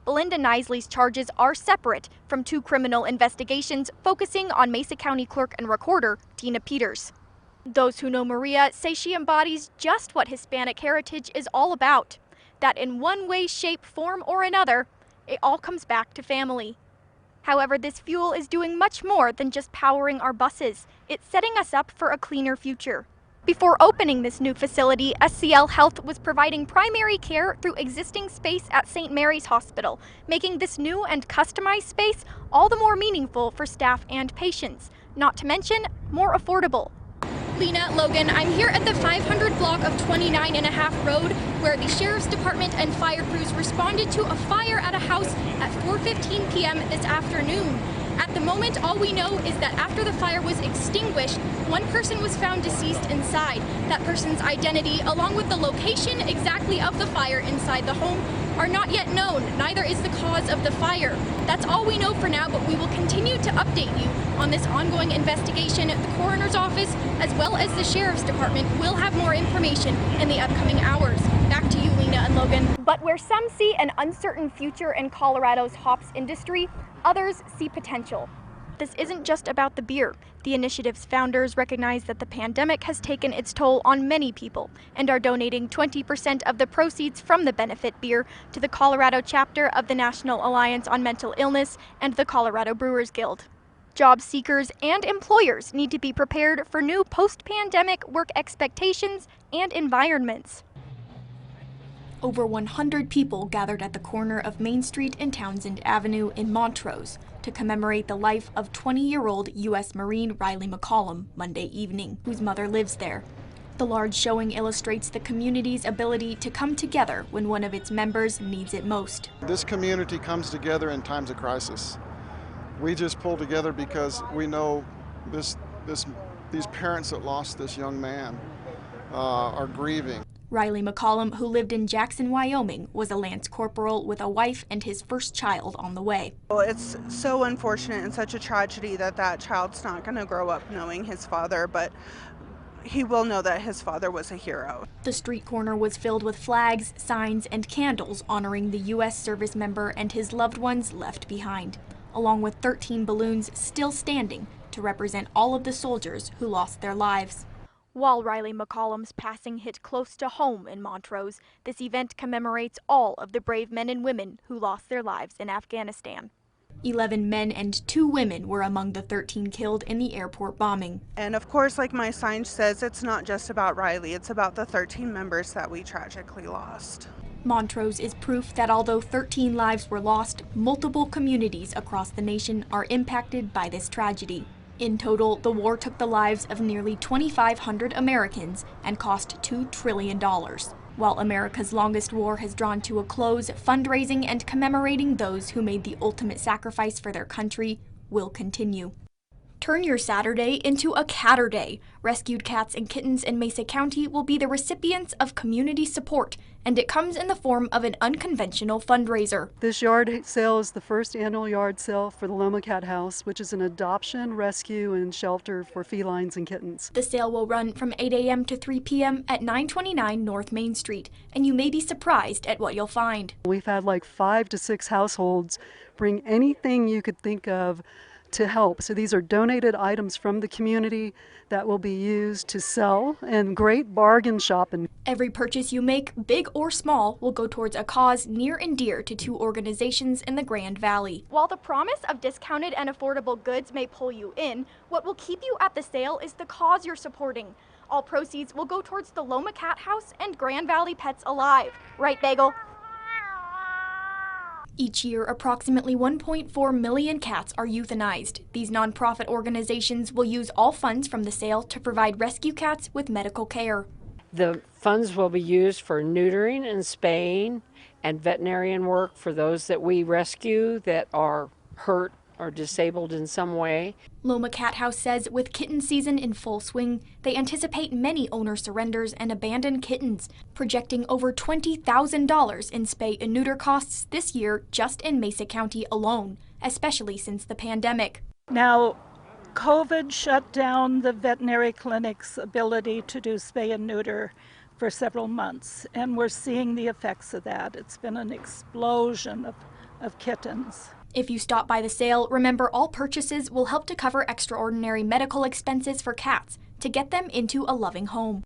Belinda Knisely's charges are separate from two criminal investigations focusing on Mesa County Clerk and Recorder Tina Peters. Those who know Maria say she embodies just what Hispanic heritage is all about, that in one way, shape, form, or another, it all comes back to family. However, this fuel is doing much more than just powering our buses. It's setting us up for a cleaner future. Before opening this new facility, SCL Health was providing primary care through existing space at St. Mary's Hospital, making this new and customized space all the more meaningful for staff and patients, not to mention more affordable. Lena, Logan, I'm here at the 500 block of 29.5 Road, where the Sheriff's Department and fire crews responded to a fire at a house at 4:15 p.m. this afternoon. At the moment, all we know is that after the fire was extinguished, one person was found deceased inside. That person's identity, along with the location exactly of the fire inside the home, are not yet known. Neither is the cause of the fire. That's all we know for now, but we will continue to update you on this ongoing investigation. The coroner's office, as well as the Sheriff's Department, will have more information in the upcoming hours. Back to you, Lena and Logan. But where some see an uncertain future in Colorado's hops industry, others see potential. This isn't just about the beer. The initiative's founders recognize that the pandemic has taken its toll on many people and are donating 20% of the proceeds from the benefit beer to the Colorado chapter of the National Alliance on Mental Illness and the Colorado Brewers Guild. Job seekers and employers need to be prepared for new post-pandemic work expectations and environments. Over 100 people gathered at the corner of Main Street and Townsend Avenue in Montrose to commemorate the life of 20-year-old U.S. Marine Reilly McCollum Monday evening, whose mother lives there. The large showing illustrates the community's ability to come together when one of its members needs it most. This community comes together in times of crisis. We just pull together because we know these parents that lost this young man are grieving. Reilly McCollum, who lived in Jackson, Wyoming, was a Lance Corporal with a wife and his first child on the way. Well, it's so unfortunate and such a tragedy that that child's not going to grow up knowing his father, but he will know that his father was a hero. The street corner was filled with flags, signs, and candles honoring the U.S. service member and his loved ones left behind, along with 13 balloons still standing to represent all of the soldiers who lost their lives. While Reilly McCollum's passing hit close to home in Montrose, this event commemorates all of the brave men and women who lost their lives in Afghanistan. 11 men and 2 women were among the 13 killed in the airport bombing. And of course, like my sign says, it's not just about Reilly, it's about the 13 members that we tragically lost. Montrose is proof that although 13 lives were lost, multiple communities across the nation are impacted by this tragedy. In total, the war took the lives of nearly 2,500 Americans and cost $2 trillion. While America's longest war has drawn to a close, fundraising and commemorating those who made the ultimate sacrifice for their country will continue. Turn your Saturday into a Catter Day. Rescued cats and kittens in Mesa County will be the recipients of community support, and it comes in the form of an unconventional fundraiser. This yard sale is the first annual yard sale for the Loma Cat House, which is an adoption, rescue, and shelter for felines and kittens. The sale will run from 8 a.m. to 3 p.m. at 929 North Main Street, and you may be surprised at what you'll find. We've had like 5 to 6 households bring anything you could think of to help. So these are donated items from the community that will be used to sell, and great bargain shopping. Every purchase you make, big or small, will go towards a cause near and dear to 2 organizations in the Grand Valley. While the promise of discounted and affordable goods may pull you in, what will keep you at the sale is the cause you're supporting. All proceeds will go towards the Loma Cat House and Grand Valley Pets Alive. Right, Bagel? Each year, approximately 1.4 million cats are euthanized. These nonprofit organizations will use all funds from the sale to provide rescue cats with medical care. The funds will be used for neutering and spaying and veterinarian work for those that we rescue that are hurt or disabled in some way. Loma Cat House says with kitten season in full swing, they anticipate many owner surrenders and abandoned kittens, projecting over $20,000 in spay and neuter costs this year just in Mesa County alone, especially since the pandemic. Now, COVID shut down the veterinary clinic's ability to do spay and neuter for several months, and we're seeing the effects of that. It's been an explosion of kittens. If you stop by the sale, remember all purchases will help to cover extraordinary medical expenses for cats to get them into a loving home.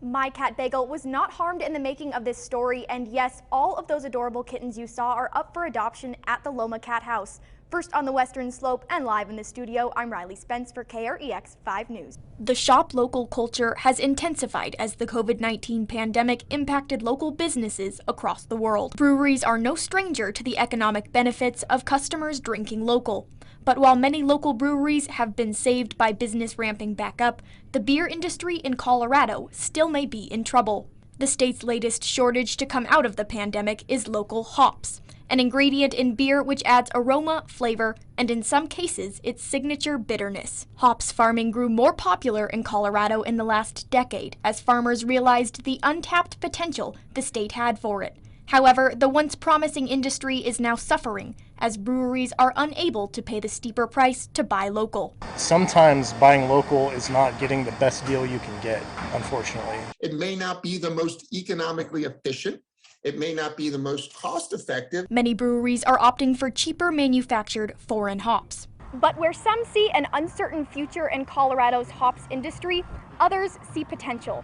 My Cat Bagel was not harmed in the making of this story, and yes, all of those adorable kittens you saw are up for adoption at the Loma Cat House. First on the Western Slope and live in the studio, I'm Reilly Spence for KREX 5 News. The shop local culture has intensified as the COVID-19 pandemic impacted local businesses across the world. Breweries are no stranger to the economic benefits of customers drinking local. But while many local breweries have been saved by business ramping back up, the beer industry in Colorado still may be in trouble. The state's latest shortage to come out of the pandemic is local hops, an ingredient in beer which adds aroma, flavor, and in some cases, its signature bitterness. Hops farming grew more popular in Colorado in the last decade as farmers realized the untapped potential the state had for it. However, the once promising industry is now suffering as breweries are unable to pay the steeper price to buy local. Sometimes buying local is not getting the best deal you can get, unfortunately. It may not be the most economically efficient. It may not be the most cost effective. Many breweries are opting for cheaper manufactured foreign hops. But where some see an uncertain future in Colorado's hops industry, others see potential.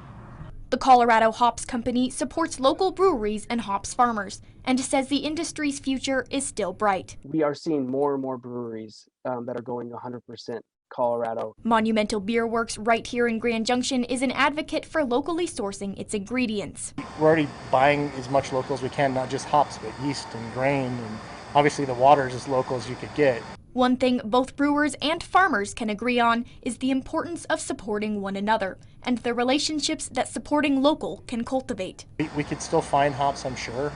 The Colorado Hops Company supports local breweries and hops farmers and says the industry's future is still bright. We are seeing more and more breweries that are going 100% Colorado. Monumental Beer Works right here in Grand Junction is an advocate for locally sourcing its ingredients. We're already buying as much local as we can, not just hops, but yeast and grain, and obviously the water is as local as you could get. One thing both brewers and farmers can agree on is the importance of supporting one another and the relationships that supporting local can cultivate. We could still find hops, I'm sure,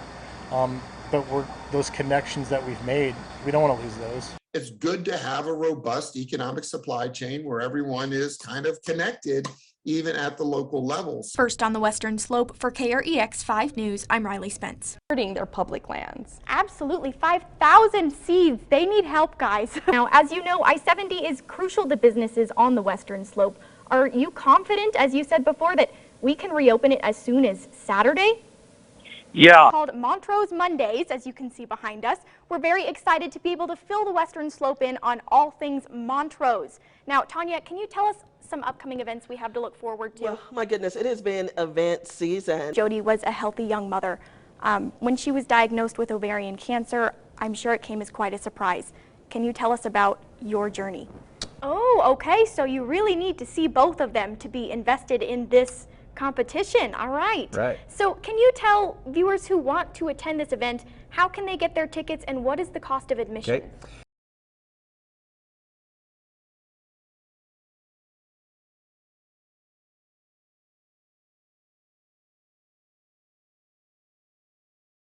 but those connections that we've made, we don't want to lose those. It's good to have a robust economic supply chain where everyone is kind of connected, even at the local levels. First on the Western Slope for KREX 5 News, I'm Reilly Spence. Hurting their public lands. Absolutely, 5,000 seeds. They need help, guys. Now, as you know, I-70 is crucial to businesses on the Western Slope. Are you confident, as you said before, that we can reopen it as soon as Saturday? Yeah. Called Montrose Mondays, as you can see behind us. We're very excited to be able to fill the Western Slope in on all things Montrose. Now, Tanya, can you tell us some upcoming events we have to look forward to? Well, my goodness, it has been event season. Jody was a healthy young mother. When she was diagnosed with ovarian cancer, I'm sure it came as quite a surprise. Can you tell us about your journey? Oh, okay, so you really need to see both of them to be invested in this competition. All right. Right. So can you tell viewers who want to attend this event, how can they get their tickets and what is the cost of admission? Okay.